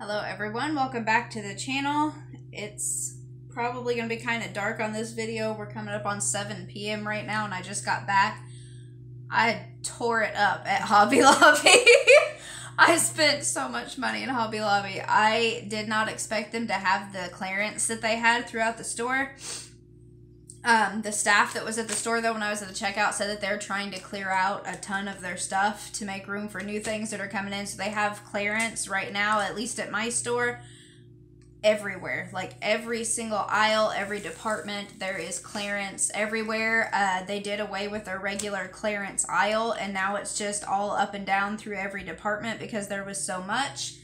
Hello everyone, welcome back to the channel. It's probably going to be kind of dark on this video. We're coming up on 7 p.m. right now and I just got back. I tore it up at Hobby Lobby. I spent so much money in Hobby Lobby. I did not expect them to have the clearance that they had throughout the store. The staff that was at the store, though, when I was at the checkout, said that they're trying to clear out a ton of their stuff to make room for new things that are coming in. So they have clearance right now, at least at my store, everywhere. Like every single aisle, every department, there is clearance everywhere. They did away with their regular clearance aisle, and now it's just all up and down through every department because there was so much.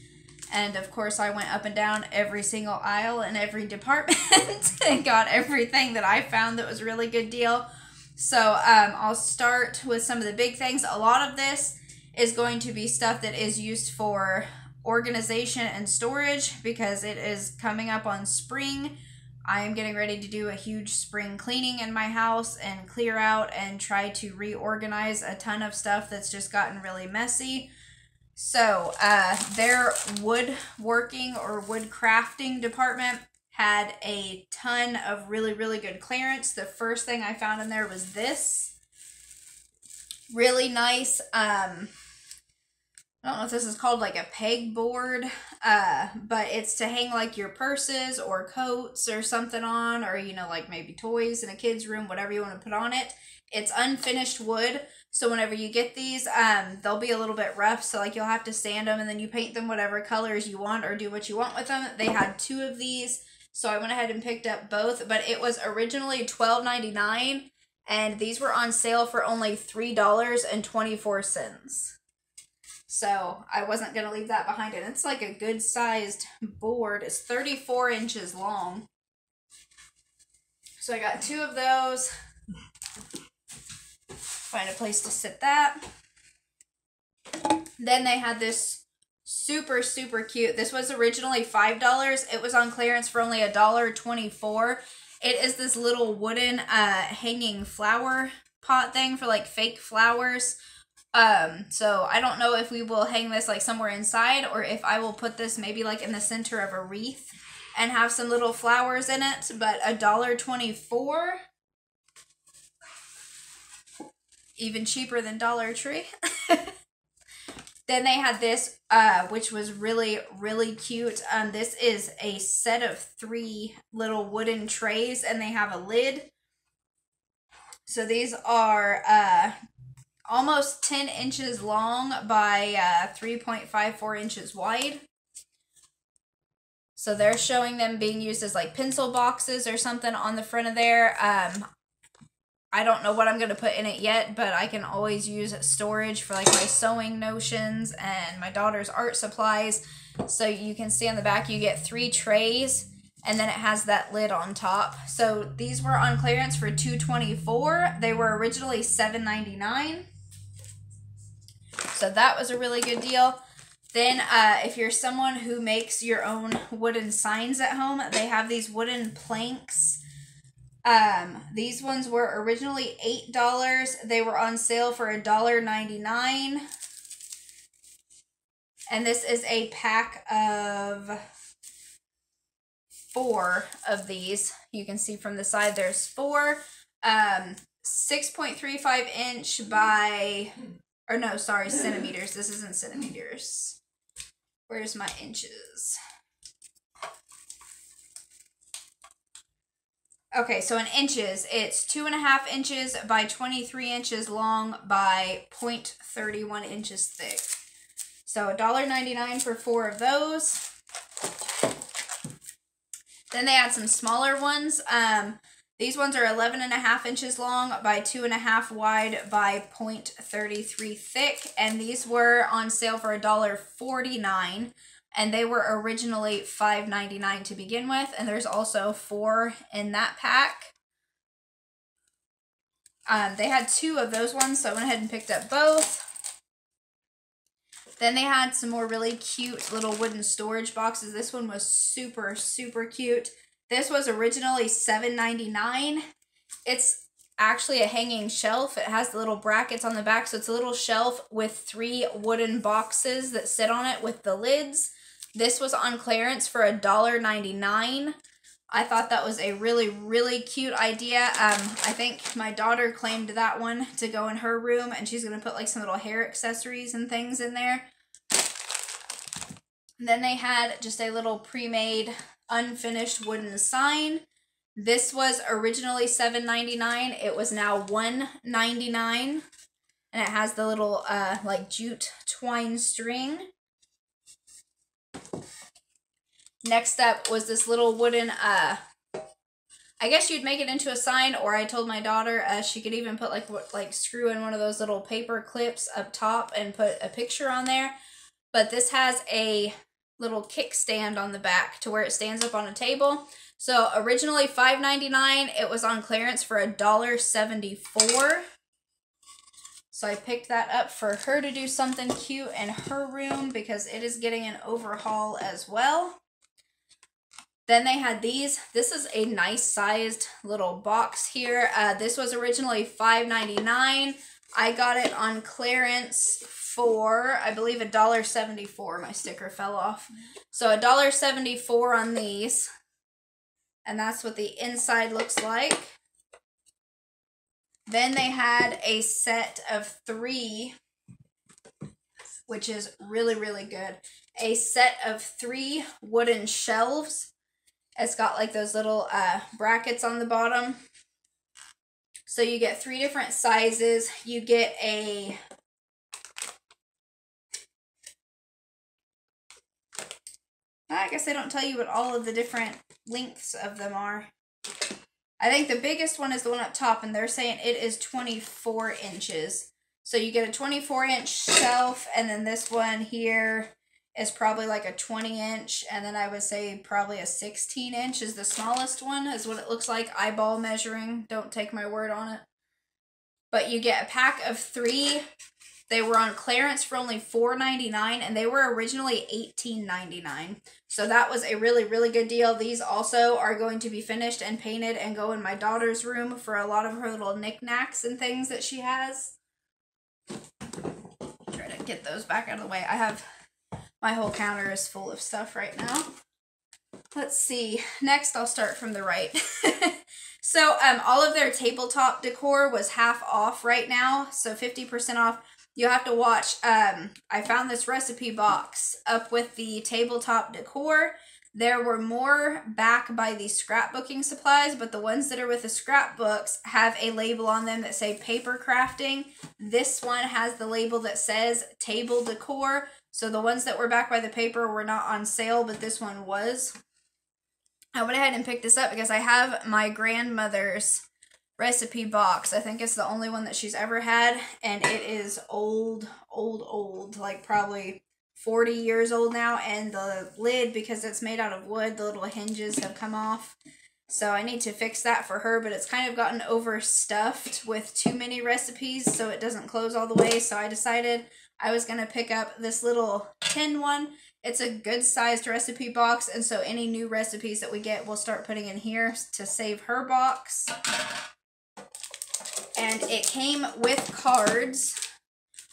And of course I went up and down every single aisle in every department and got everything that I found that was a really good deal. So I'll start with some of the big things. A lot of this is going to be stuff that is used for organization and storage because it is coming up on spring. I am getting ready to do a huge spring cleaning in my house and clear out and try to reorganize a ton of stuff that's just gotten really messy. So, their woodworking or wood crafting department had a ton of really good clearance. The first thing I found in there was this. Really nice, I don't know if this is called like a pegboard, but it's to hang like your purses or coats or something on, or, you know, like maybe toys in a kid's room, whatever you want to put on it. It's unfinished wood. So whenever you get these, they'll be a little bit rough. So like you'll have to sand them and then you paint them whatever colors you want or do what you want with them. They had 2 of these. So I went ahead and picked up both, but it was originally $12.99 and these were on sale for only $3.24. So I wasn't going to leave that behind. And it's like a good sized board. It's 34 inches long. So I got 2 of those. Find a place to sit that. Then they had this super cute. This was originally $5. It was on clearance for only $1.24. It is this little wooden hanging flower pot thing for like fake flowers. So I don't know if we will hang this like somewhere inside or if I will put this maybe like in the center of a wreath and have some little flowers in it, but $1.24. Even cheaper than Dollar Tree. Then they had this, which was really cute. This is a set of 3 little wooden trays, and they have a lid. So these are almost 10 inches long by 3.54 inches wide. So they're showing them being used as like pencil boxes or something on the front of there. I don't know what I'm going to put in it yet, but I can always use storage for like my sewing notions and my daughter's art supplies. So you can see on the back you get 3 trays and then it has that lid on top. So these were on clearance for $2.24. They were originally $7.99. So that was a really good deal. Then if you're someone who makes your own wooden signs at home, they have these wooden planks. These ones were originally $8. They were on sale for $1.99. And this is a pack of 4 of these. You can see from the side there's 4. 6.35 inch by, or no, sorry, centimeters. This isn't centimeters. Where's my inches? Okay, so in inches, it's 2.5 inches by 23 inches long by 0.31 inches thick. So $1.99 for 4 of those. Then they had some smaller ones. These ones are 11.5 inches long by 2.5 wide by 0.33 thick. And these were on sale for $1.49. And they were originally $5.99 to begin with. And there's also 4 in that pack. They had 2 of those ones, so I went ahead and picked up both. Then they had some more really cute little wooden storage boxes. This one was super cute. This was originally $7.99. It's actually a hanging shelf. It has the little brackets on the back, so it's a little shelf with 3 wooden boxes that sit on it with the lids. This was on clearance for $1.99. I thought that was a really, really cute idea. I think my daughter claimed that one to go in her room, and she's going to put like some little hair accessories and things in there. Then they had just a little pre-made unfinished wooden sign. This was originally $7.99. It was now $1.99. And it has the little like jute twine string. Next up was this little wooden, I guess you'd make it into a sign, or I told my daughter she could even put like screw in one of those little paper clips up top and put a picture on there. But this has a little kickstand on the back to where it stands up on a table. So originally $5.99, it was on clearance for $1.74. So I picked that up for her to do something cute in her room because it is getting an overhaul as well. Then they had these. This is a nice sized little box here. This was originally $5.99. I got it on clearance for, I believe, $1.74. My sticker fell off. So $1.74 on these. And that's what the inside looks like. Then they had a set of 3, which is really, really good. A set of 3 wooden shelves. It's got like those little brackets on the bottom. So you get 3 different sizes. You get a I guess they don't tell you what all of the different lengths of them are. I think the biggest one is the one up top, and they're saying it is 24 inches. So you get a 24-inch shelf, and then this one here is probably like a 20-inch, and then I would say probably a 16-inch is the smallest one, is what it looks like, eyeball measuring. Don't take my word on it. But you get a pack of 3. They were on clearance for only $4.99, and they were originally $18.99. So that was a really, really good deal. These also are going to be finished and painted and go in my daughter's room for a lot of her little knickknacks and things that she has. Try to get those back out of the way. I have, my whole counter is full of stuff right now. Let's see. Next, I'll start from the right. So all of their tabletop decor was half off right now. So 50% off. You'll have to watch, I found this recipe box up with the tabletop decor. There were more back by the scrapbooking supplies, but the ones that are with the scrapbooks have a label on them that say paper crafting. This one has the label that says table decor. So the ones that were back by the paper were not on sale, but this one was. I went ahead and picked this up because I have my grandmother's recipe box. I think it's the only one that she's ever had, and it is old, like probably 40 years old now, and the lid, because it's made out of wood, the little hinges have come off. So I need to fix that for her, but it's kind of gotten overstuffed with too many recipes, so it doesn't close all the way. So I decided I was going to pick up this little tin one. It's a good sized recipe box, and so any new recipes that we get, we'll start putting in here to save her box. And it came with cards.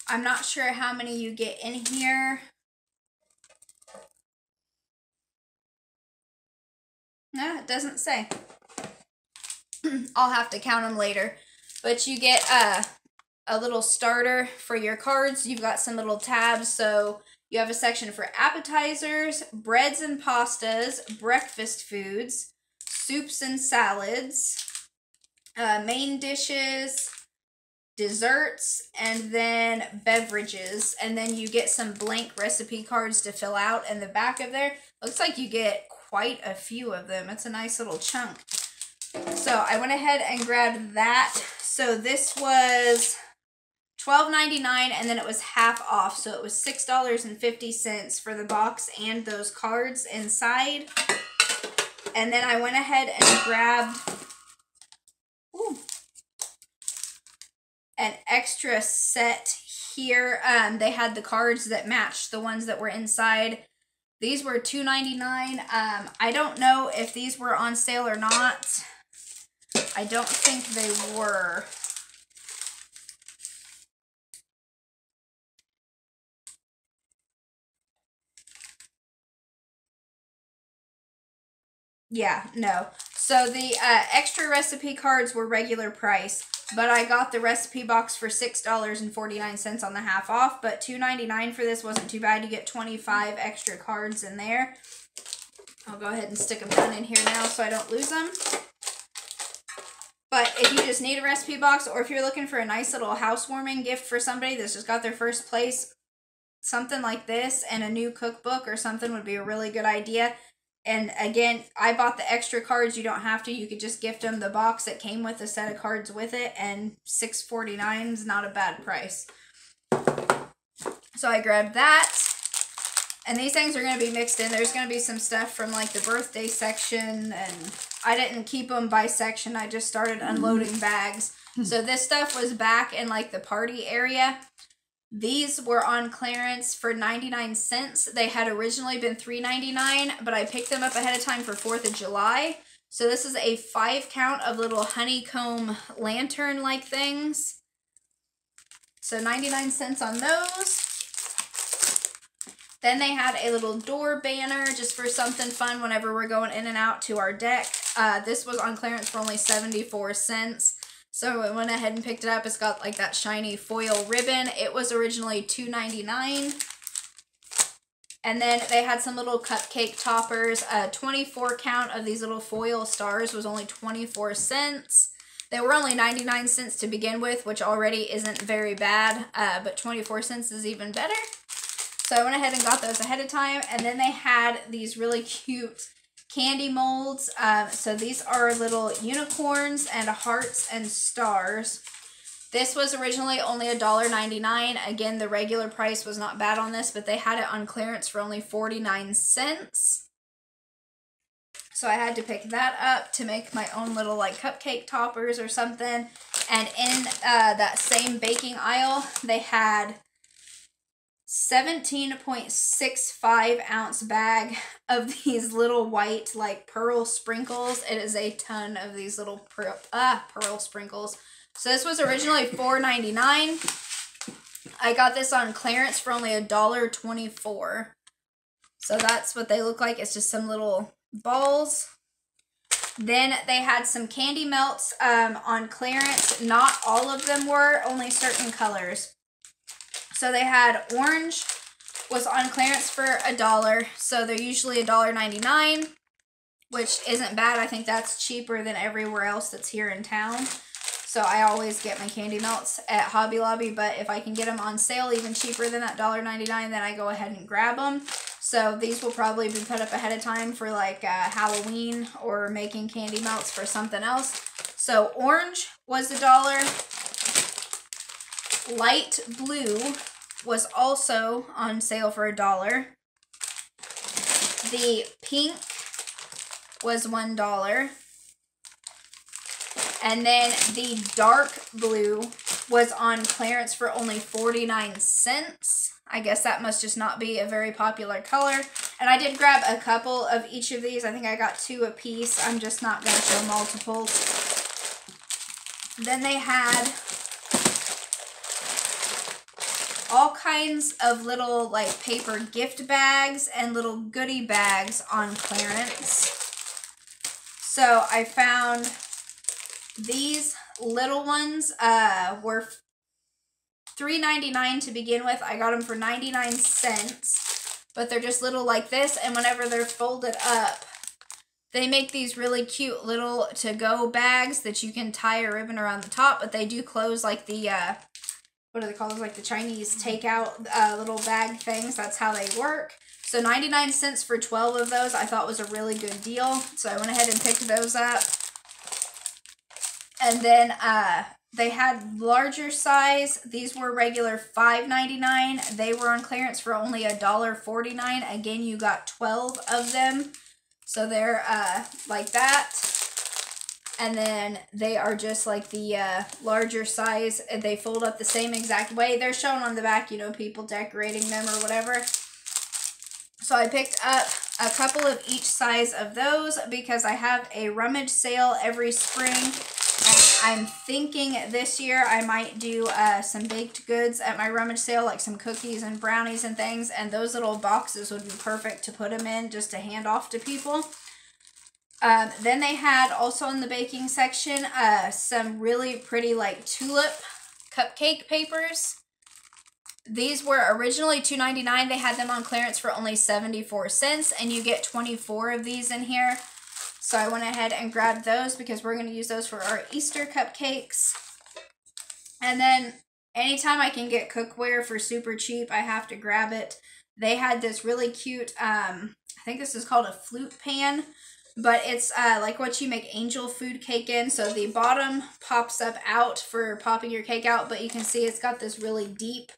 I'm not sure how many you get in here. No, it doesn't say. I'll have to count them later. But you get a little starter for your cards. You've got some little tabs. So you have a section for appetizers, breads and pastas, breakfast foods, soups and salads, main dishes, desserts, and then beverages. And then you get some blank recipe cards to fill out in the back of there. Looks like you get quite a few of them. It's a nice little chunk. So I went ahead and grabbed that. So this was $12.99, and then it was half off. So it was $6.50 for the box and those cards inside. And then I went ahead and grabbed an extra set here. They had the cards that matched the ones that were inside. These were $2.99. I don't know if these were on sale or not. I don't think they were. Yeah, no. So the extra recipe cards were regular price, but I got the recipe box for $6.49 on the half off, but $2.99 for this wasn't too bad. You get 25 extra cards in there. I'll go ahead and stick them down in here now so I don't lose them. But if you just need a recipe box, or if you're looking for a nice little housewarming gift for somebody that's just got their first place, something like this and a new cookbook or something would be a really good idea. And again, I bought the extra cards. You don't have to. You could just gift them the box that came with a set of cards with it, and $6.49 is not a bad price. So I grabbed that. And these things are going to be mixed in. There's going to be some stuff from like the birthday section, and I didn't keep them by section. I just started unloading bags. So this stuff was back in like the party area. These were on clearance for 99 cents. They had originally been $3.99, but I picked them up ahead of time for 4th of July. So this is a 5 count of little honeycomb lantern-like things. So 99 cents on those. Then they had a little door banner just for something fun whenever we're going in and out to our deck. This was on clearance for only 74 cents. So I went ahead and picked it up. It's got like that shiny foil ribbon. It was originally $2.99. And then they had some little cupcake toppers. 24 count of these little foil stars was only 24 cents. They were only 99 cents to begin with, which already isn't very bad. But 24 cents is even better. So I went ahead and got those ahead of time. And then they had these really cute candy molds. So these are little unicorns and hearts and stars. This was originally only $1.99. Again, the regular price was not bad on this, but they had it on clearance for only 49 cents. So I had to pick that up to make my own little like cupcake toppers or something. And in that same baking aisle, they had 17.65 ounce bag of these little white like pearl sprinkles. It is a ton of these little pearl sprinkles. So this was originally $4.99. I got this on clearance for only $1.24. So that's what they look like. It's just some little balls. Then they had some candy melts on clearance. Not all of them were, only certain colors. So they had orange was on clearance for $1. So they're usually $1.99, which isn't bad. I think that's cheaper than everywhere else that's here in town. So I always get my candy melts at Hobby Lobby, but if I can get them on sale even cheaper than that $1.99, then I go ahead and grab them. So these will probably be put up ahead of time for like Halloween or making candy melts for something else. So orange was $1. Light blue was also on sale for $1. The pink was $1. And then the dark blue was on clearance for only 49 cents. I guess that must just not be a very popular color. And I did grab a couple of each of these. I think I got 2 a piece. I'm just not going to show multiples. Then they had all kinds of little like paper gift bags and little goodie bags on clearance. So I found these little ones were $3.99 to begin with. I got them for 99 cents, but they're just little like this, and whenever they're folded up, they make these really cute little to-go bags that you can tie a ribbon around the top, but they do close like the what do they call those? Like the Chinese takeout little bag things. That's how they work. So 99 cents for 12 of those I thought was a really good deal. So I went ahead and picked those up. And then they had larger size. These were regular $5.99. They were on clearance for only $1.49. Again, you got 12 of them. So they're like that. And then they are just like the larger size. They fold up the same exact way. They're shown on the back, you know, people decorating them or whatever. So I picked up a couple of each size of those because I have a rummage sale every spring. And I'm thinking this year I might do some baked goods at my rummage sale, like some cookies and brownies and things. And those little boxes would be perfect to put them in just to hand off to people. Then they had also in the baking section some really pretty like tulip cupcake papers. These were originally $2.99. They had them on clearance for only 74 cents, and you get 24 of these in here. So I went ahead and grabbed those because we're going to use those for our Easter cupcakes. And then anytime I can get cookware for super cheap, I have to grab it. They had this really cute, I think this is called a flute pan, but it's like what you make angel food cake in. So the bottom pops up out for popping your cake out, but you can see it's got this really deep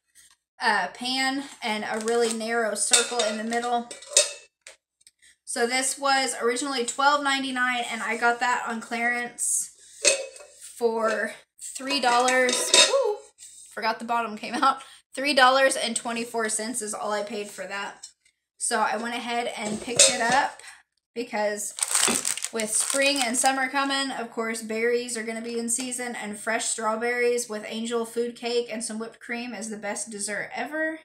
pan and a really narrow circle in the middle. So this was originally $12.99, and I got that on clearance for $3. Ooh, forgot the bottom came out. $3.24 is all I paid for that. So I went ahead and picked it up because with spring and summer coming, of course, berries are going to be in season, and fresh strawberries with angel food cake and some whipped cream is the best dessert ever.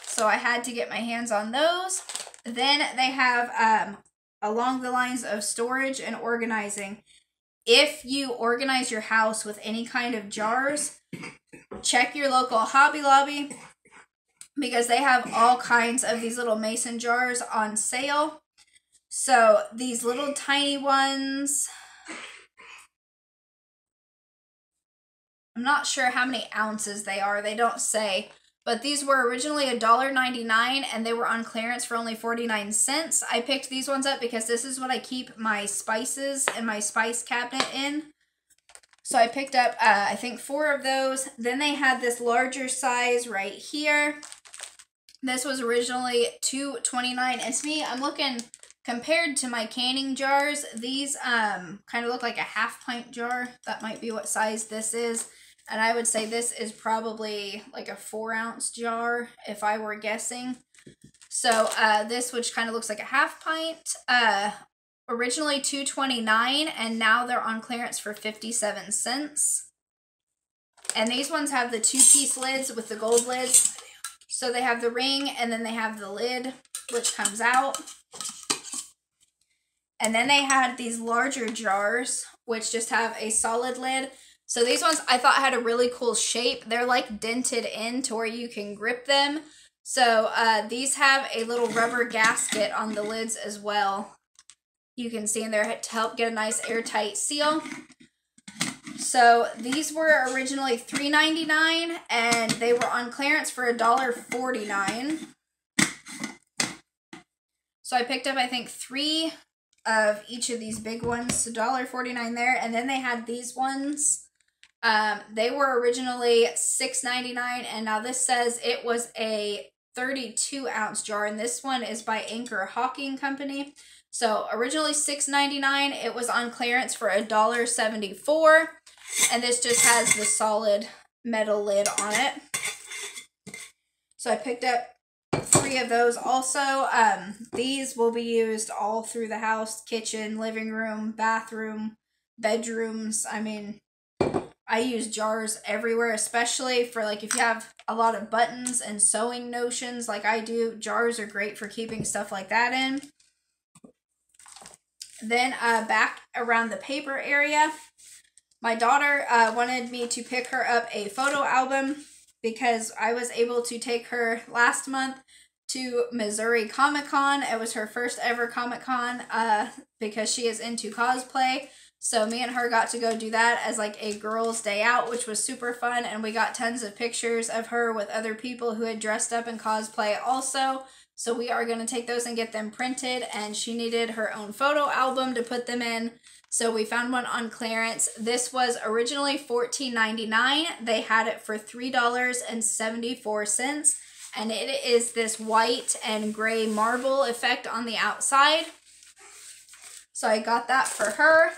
So I had to get my hands on those. Then they have, along the lines of storage and organizing, if you organize your house with any kind of jars, check your local Hobby Lobby because they have all kinds of these little mason jars on sale. So these little tiny ones, I'm not sure how many ounces they are. They don't say. But these were originally $1.99 and they were on clearance for only 49 cents. I picked these ones up because this is what I keep my spices and my spice cabinet in. So I picked up, I think 4 of those. Then they had this larger size right here. This was originally $2.29. And to me, I'm looking, compared to my canning jars, these kind of look like a half pint jar. That might be what size this is. And I would say this is probably like a 4-ounce jar if I were guessing. So this, which kind of looks like a half pint, originally $2.29 and now they're on clearance for 57 cents. And these ones have the 2-piece lids with the gold lids. So they have the ring and then they have the lid, which comes out. And then they had these larger jars, which just have a solid lid. So these ones I thought had a really cool shape. They're like dented in to where you can grip them. So these have a little rubber gasket on the lids as well. You can see in there to help get a nice airtight seal. So these were originally $3.99 and they were on clearance for $1.49. So I picked up, I think, 3 of each of these big ones. So $1.49 there. And then they had these ones. They were originally $6.99 and now this says it was a 32-ounce jar, and this one is by Anchor Hawking Company. So originally $6.99, it was on clearance for $1.74, and this just has the solid metal lid on it. So I picked up 3 of those also. These will be used all through the house: kitchen, living room, bathroom, bedrooms. I mean, I use jars everywhere, especially for like if you have a lot of buttons and sewing notions like I do. Jars are great for keeping stuff like that in. Then back around the paper area, my daughter wanted me to pick her up a photo album because I was able to take her last month to Missouri Comic-Con. It was her first ever Comic-Con because she is into cosplay. So me and her got to go do that as like a girls' day out, which was super fun. And we got tons of pictures of her with other people who had dressed up in cosplay also. So we are going to take those and get them printed. And she needed her own photo album to put them in. So we found one on clearance. This was originally $14.99. They had it for $3.74. And it is this white and gray marble effect on the outside. So I got that for her.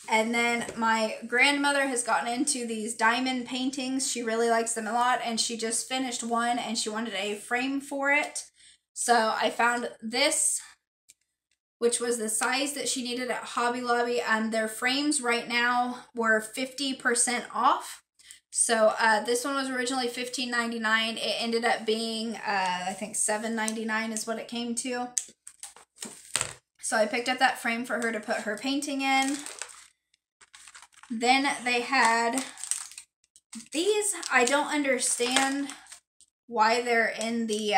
And then my grandmother has gotten into these diamond paintings. She really likes them a lot, and she just finished one and she wanted a frame for it. So I found this, which was the size that she needed at Hobby Lobby, and their frames right now were 50% off. So this one was originally $15.99. It ended up being, I think $7.99 is what it came to. So I picked up that frame for her to put her painting in. Then they had these. I don't understand why they're in the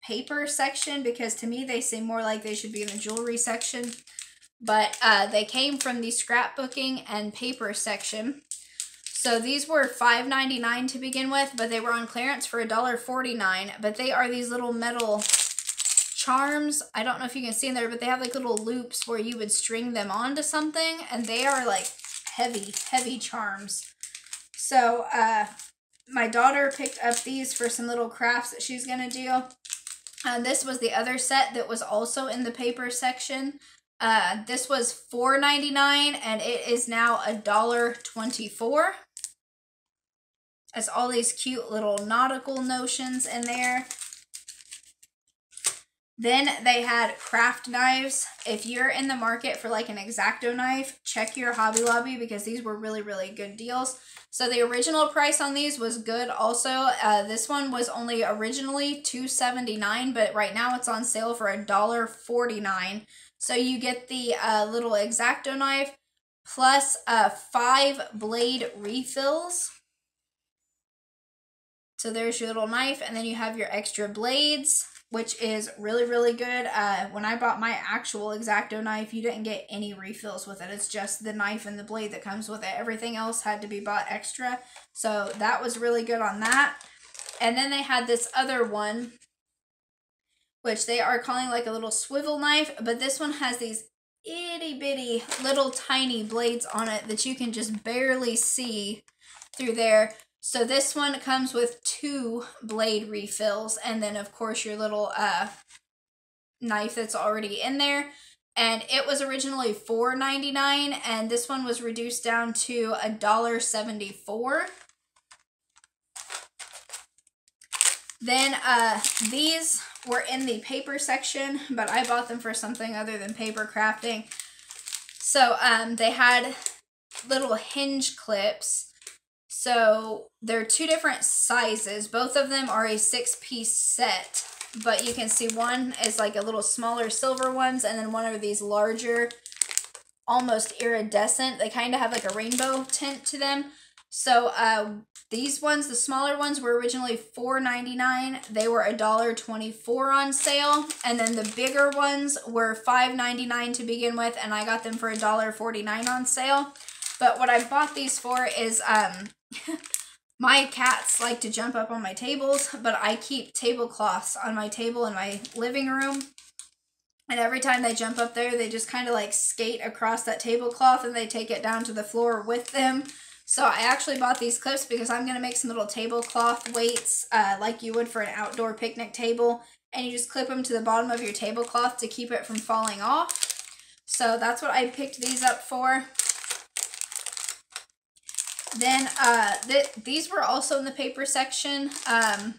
paper section, because to me they seem more like they should be in the jewelry section. But they came from the scrapbooking and paper section. So these were $5.99 to begin with, but they were on clearance for $1.49. But they are these little metal charms. I don't know if you can see in there, but they have like little loops where you would string them onto something, and they are like heavy charms. So my daughter picked up these for some little crafts that she's gonna do. This was the other set that was also in the paper section. This was $4.99 and it is now $1.24. It's all these cute little nautical notions in there. Then they had craft knives. If you're in the market for like an X-Acto knife, check your Hobby Lobby, because these were really good deals. So the original price on these was good also. This one was only originally $2.79, but right now it's on sale for $1.49. So you get the little X-Acto knife plus 5 blade refills. So there's your little knife, and then you have your extra blades, which is really good. When I bought my actual X-Acto knife, you didn't get any refills with it. It's just the knife and the blade that comes with it. Everything else had to be bought extra. So that was really good on that. And then they had this other one, which they are calling like a little swivel knife, but this one has these itty bitty little tiny blades on it that you can just barely see through there. So this one comes with 2 blade refills, and then of course your little knife that's already in there. And it was originally $4.99, and this one was reduced down to $1.74. Then these were in the paper section, but I bought them for something other than paper crafting. So they had little hinge clips. So they're 2 different sizes. Both of them are a 6-piece set, but you can see one is like a little smaller silver ones, and then one are these larger, almost iridescent. They kind of have like a rainbow tint to them. So these ones, the smaller ones, were originally $4.99. They were $1.24 on sale, and then the bigger ones were $5.99 to begin with, and I got them for $1.49 on sale. But what I bought these for is my cats like to jump up on my tables, but I keep tablecloths on my table in my living room. And every time they jump up there, they just kind of like skate across that tablecloth and they take it down to the floor with them. So I actually bought these clips because I'm going to make some little tablecloth weights like you would for an outdoor picnic table. And you just clip them to the bottom of your tablecloth to keep it from falling off. So that's what I picked these up for. Then these were also in the paper section. I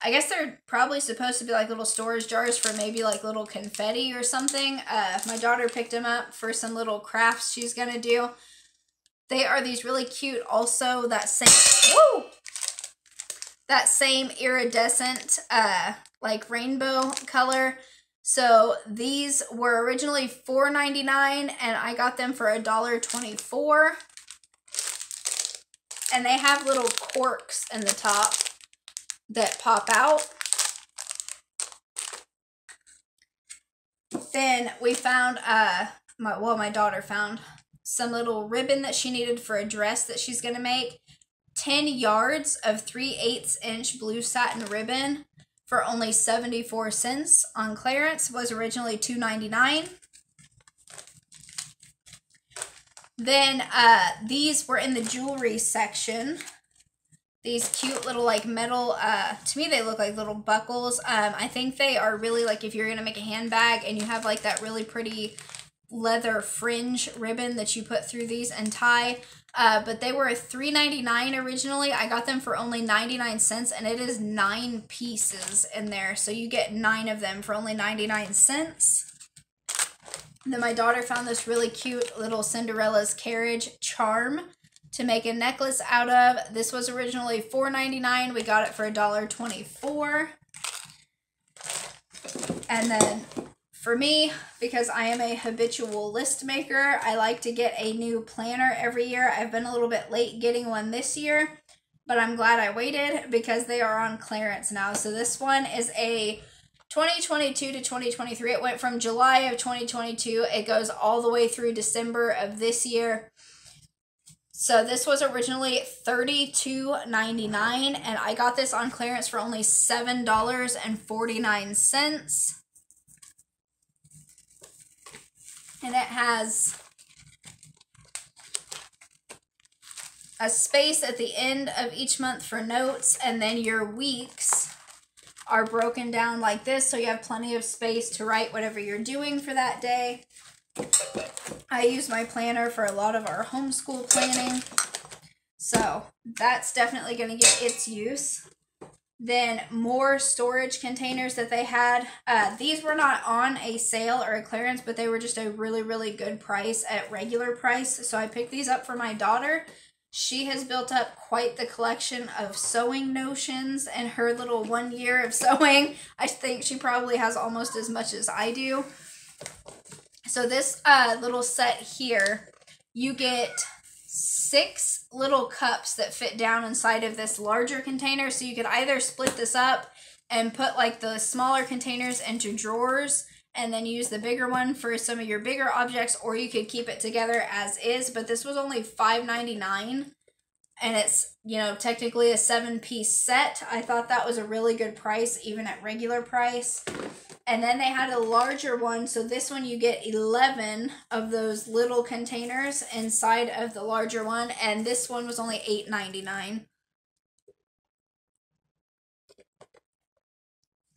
guess they're probably supposed to be like little storage jars for maybe like little confetti or something. My daughter picked them up for some little crafts she's going to do. They are these really cute also, that same iridescent like rainbow color. So these were originally $4.99 and I got them for $1.24. And they have little corks in the top that pop out. Then we found, my daughter found some little ribbon that she needed for a dress that she's going to make. 10 yards of 3/8 inch blue satin ribbon for only 74 cents on clearance. Was originally $2.99. Then these were in the jewelry section. These cute little like metal, to me they look like little buckles. I think they are really like if you're going to make a handbag and you have like that really pretty leather fringe ribbon that you put through these and tie. But they were $3.99 originally. I got them for only 99 cents and it is 9 pieces in there. So you get 9 of them for only 99 cents. Then my daughter found this really cute little Cinderella's carriage charm to make a necklace out of. This was originally $4.99. We got it for $1.24. And then For me, because I am a habitual list maker, I like to get a new planner every year. I've been a little bit late getting one this year, but I'm glad I waited because they are on clearance now. So this one is a 2022 to 2023. It went from July of 2022. It goes all the way through December of this year. So this was originally $32.99, and I got this on clearance for only $7.49. And it has a space at the end of each month for notes, and then your weeks are broken down like this, so you have plenty of space to write whatever you're doing for that day. I use my planner for a lot of our homeschool planning, so that's definitely going to get its use. Then more storage containers that they had. These were not on a sale or a clearance, but they were just a really, really good price at regular price. So I picked these up for my daughter. She has built up quite the collection of sewing notions in her little 1 year of sewing. I think she probably has almost as much as I do. So this little set here, you get 6 little cups that fit down inside of this larger container. So you could either split this up and put like the smaller containers into drawers and then use the bigger one for some of your bigger objects, or you could keep it together as is. But this was only $5.99, and it's, you know, technically a 7-piece set. I thought that was a really good price, even at regular price. And then they had a larger one, so this one you get 11 of those little containers inside of the larger one, and this one was only $8.99.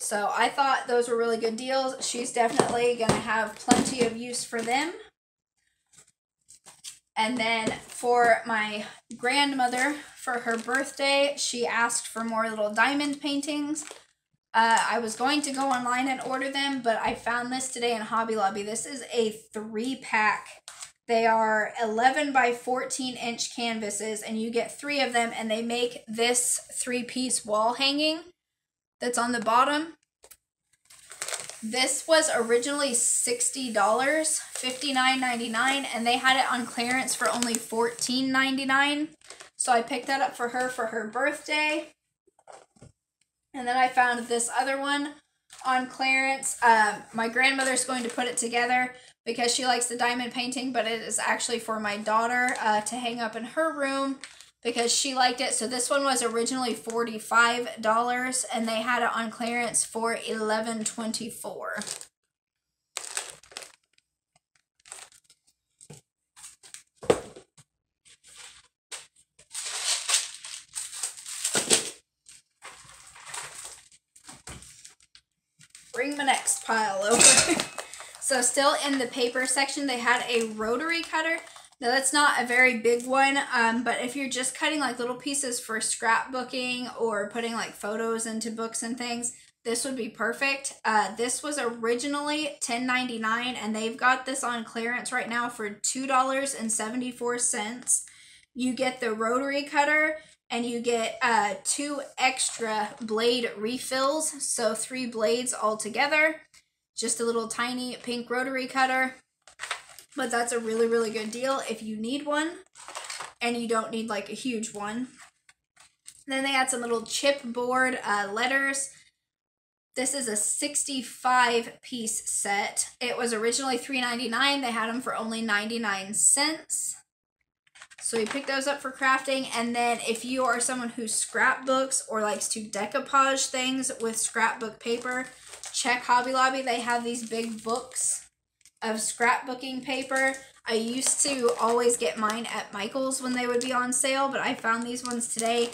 So I thought those were really good deals. She's definitely going to have plenty of use for them. And then for my grandmother, for her birthday, she asked for more little diamond paintings. I was going to go online and order them, but I found this today in Hobby Lobby. This is a 3-pack. They are 11 by 14 inch canvases, and you get 3 of them, and they make this 3-piece wall hanging that's on the bottom. This was originally $60, $59.99, and they had it on clearance for only $14.99. So I picked that up for her birthday. And then I found this other one on clearance. My grandmother's going to put it together because she likes the diamond painting, but it is actually for my daughter to hang up in her room because she liked it. So this one was originally $45, and they had it on clearance for $11.24. Bring my next pile over. So still in the paper section, they had a rotary cutter. Now that's not a very big one, but if you're just cutting like little pieces for scrapbooking or putting like photos into books and things, this would be perfect. This was originally $10.99, and they've got this on clearance right now for $2.74. You get the rotary cutter, and you get 2 extra blade refills, so 3 blades all together. Just a little tiny pink rotary cutter. But that's a really, really good deal if you need one, and you don't need like a huge one. Then they had some little chipboard letters. This is a 65-piece set. It was originally $3.99. They had them for only 99 cents. So we picked those up for crafting. And then if you are someone who scrapbooks or likes to decoupage things with scrapbook paper, check Hobby Lobby. They have these big books of scrapbooking paper. I used to always get mine at Michael's when they would be on sale, but I found these ones today.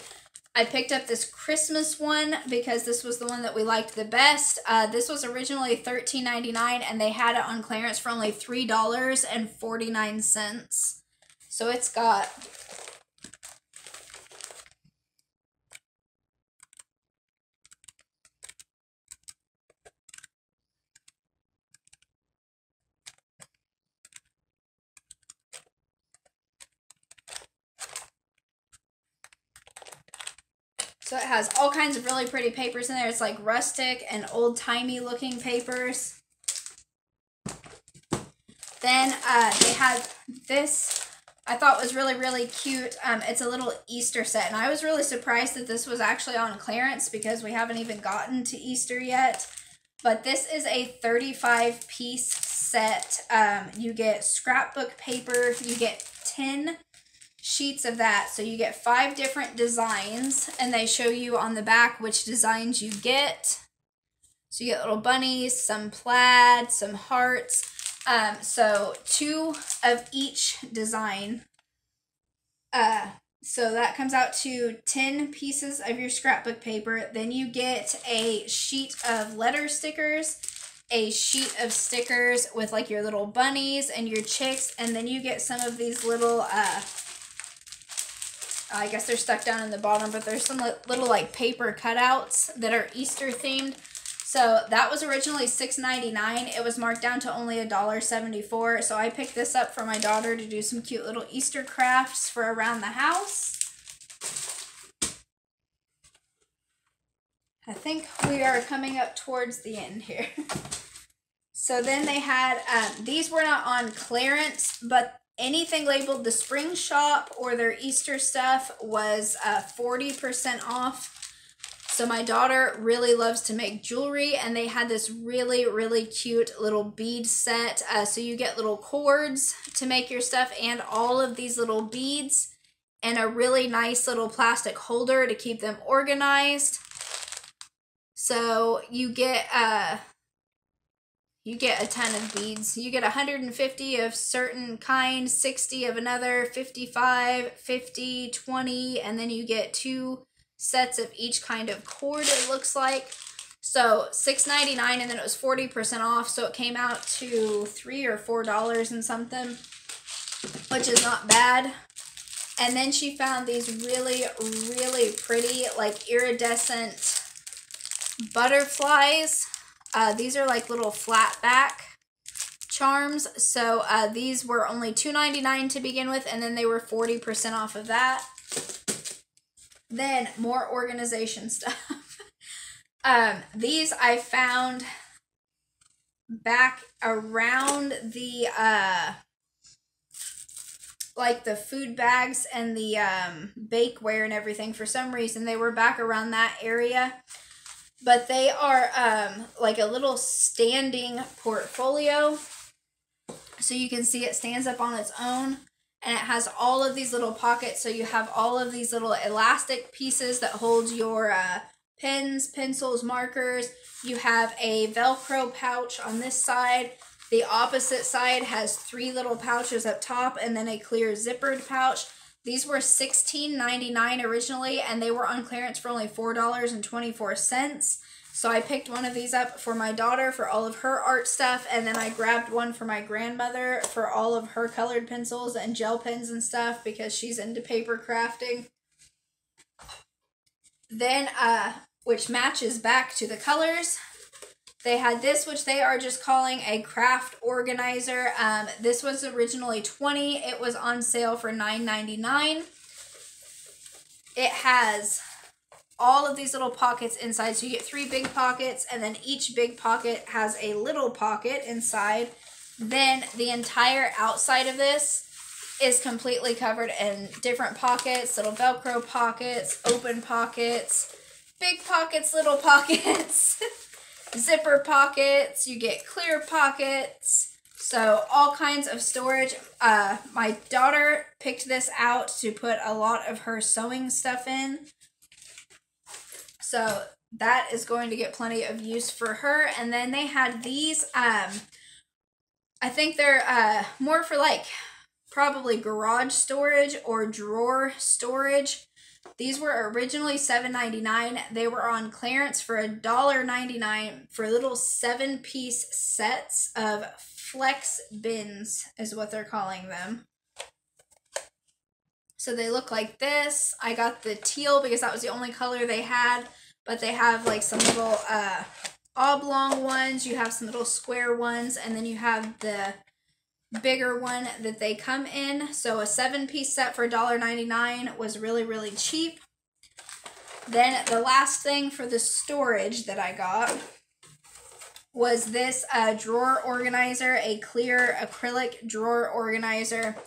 I picked up this Christmas one because this was the one that we liked the best. This was originally $13.99, and they had it on clearance for only $3.49. So it's got So it has all kinds of really pretty papers in there. It's like rustic and old-timey looking papers. Then they had this, I thought was really, really cute. It's a little Easter set, and I was really surprised that this was actually on clearance because we haven't even gotten to Easter yet. But this is a 35-piece set. You get scrapbook paper, you get 10 sheets of that, so you get 5 different designs, and they show you on the back which designs you get. So you get little bunnies, some plaid, some hearts. So 2 of each design. So that comes out to 10 pieces of your scrapbook paper. Then you get a sheet of letter stickers, a sheet of stickers with like your little bunnies and your chicks, and then you get some of these little, I guess they're stuck down in the bottom, but there's some little like paper cutouts that are Easter themed. So that was originally $6.99. It was marked down to only $1.74. So I picked this up for my daughter to do some cute little Easter crafts for around the house. I think we are coming up towards the end here. So then they had, these were not on clearance, but anything labeled the spring shop or their Easter stuff was 40% off. So my daughter really loves to make jewelry, and they had this really, really cute little bead set. So you get little cords to make your stuff and all of these little beads and a really nice little plastic holder to keep them organized. So you get a ton of beads. You get 150 of certain kind, 60 of another, 55, 50, 20, and then you get 2 sets of each kind of cord, it looks like. So $6.99, and then it was 40% off, so it came out to $3 or $4 and something, which is not bad. And then she found these really, really pretty, like iridescent butterflies. These are like little flat back charms. So these were only $2.99 to begin with, and then they were 40% off of that. Then more organization stuff. These I found back around the like the food bags and the bakeware and everything. For some reason they were back around that area, but they are like a little standing portfolio, so you can see it stands up on its own. And it has all of these little pockets, so you have all of these little elastic pieces that hold your pens, pencils, markers. You have a Velcro pouch on this side. The opposite side has 3 little pouches up top and then a clear zippered pouch. These were $16.99 originally, and they were on clearance for only $4.24. So I picked one of these up for my daughter for all of her art stuff, and then I grabbed one for my grandmother for all of her colored pencils and gel pens and stuff because she's into paper crafting. Then, which matches back to the colors, they had this, which they are just calling a craft organizer. This was originally $20. It was on sale for $9.99. It has all of these little pockets inside. So you get 3 big pockets, and then each big pocket has a little pocket inside. Then the entire outside of this is completely covered in different pockets, little Velcro pockets, open pockets, big pockets, little pockets, zipper pockets. You get clear pockets. So all kinds of storage. My daughter picked this out to put a lot of her sewing stuff in. So that is going to get plenty of use for her. And then they had these, I think they're more for like probably garage storage or drawer storage. These were originally $7.99. They were on clearance for $1.99 for little 7-piece sets of flex bins is what they're calling them. So they look like this. I got the teal because that was the only color they had, but they have like some little oblong ones. You have some little square ones, and then you have the bigger one that they come in. So a 7-piece set for $1.99 was really, really cheap. Then the last thing for the storage that I got was this drawer organizer, a clear acrylic drawer organizer.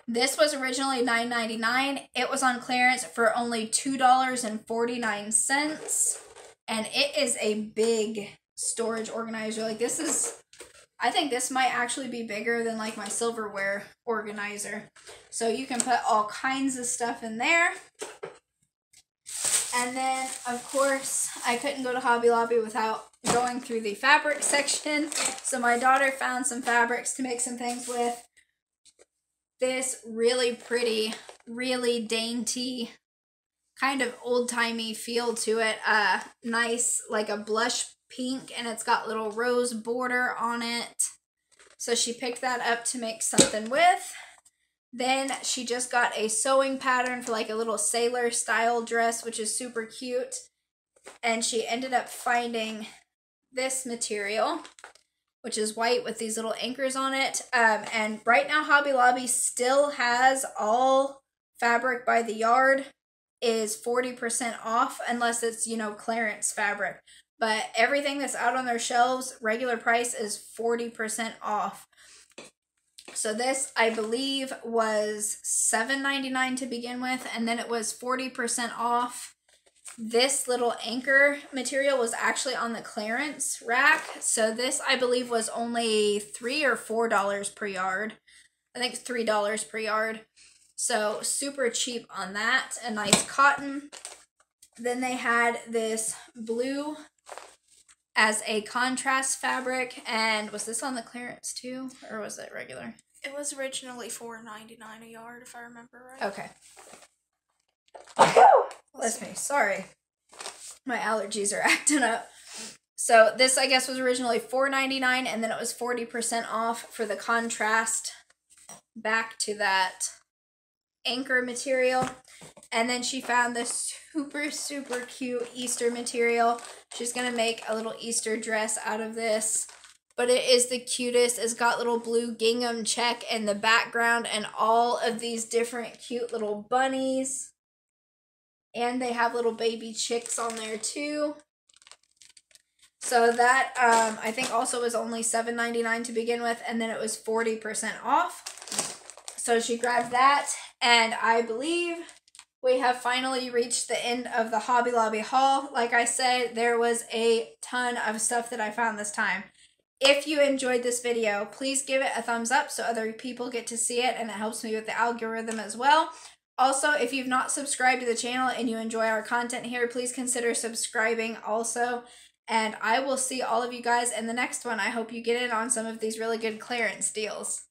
This was originally $9.99. It was on clearance for only $2.49. And it is a big storage organizer. Like, this is, I think this might actually be bigger than like my silverware organizer. So you can put all kinds of stuff in there. And then, of course, I couldn't go to Hobby Lobby without going through the fabric section. So my daughter found some fabrics to make some things with. This really pretty, really dainty, kind of old-timey feel to it. Nice, like a blush pink, and it's got little rose border on it. So she picked that up to make something with. Then she just got a sewing pattern for like a little sailor style dress, which is super cute. And she ended up finding this material, which is white with these little anchors on it. And right now Hobby Lobby still has all fabric by the yard is 40% off, unless it's, you know, clearance fabric. But everything that's out on their shelves, regular price is 40% off. So this, I believe, was $7.99 to begin with, and then it was 40% off. This little anchor material was actually on the clearance rack. So this, I believe, was only $3 or $4 per yard. I think $3 per yard. So super cheap on that. A nice cotton. Then they had this blue as a contrast fabric. And was this on the clearance too? Or was it regular? It was originally $4.99 a yard, if I remember right. Okay. Bless me. Sorry. My allergies are acting up. So this, I guess, was originally $4.99, and then it was 40% off for the contrast back to that anchor material. And then she found this super, super cute Easter material. She's going to make a little Easter dress out of this. But it is the cutest. It's got little blue gingham check in the background and all of these different cute little bunnies. And they have little baby chicks on there too. So that, I think also was only $7.99 to begin with. And then it was 40% off. So she grabbed that. And I believe we have finally reached the end of the Hobby Lobby haul. Like I said, there was a ton of stuff that I found this time. If you enjoyed this video, please give it a thumbs up so other people get to see it, and it helps me with the algorithm as well. Also, if you've not subscribed to the channel and you enjoy our content here, please consider subscribing also. And I will see all of you guys in the next one. I hope you get in on some of these really good clearance deals.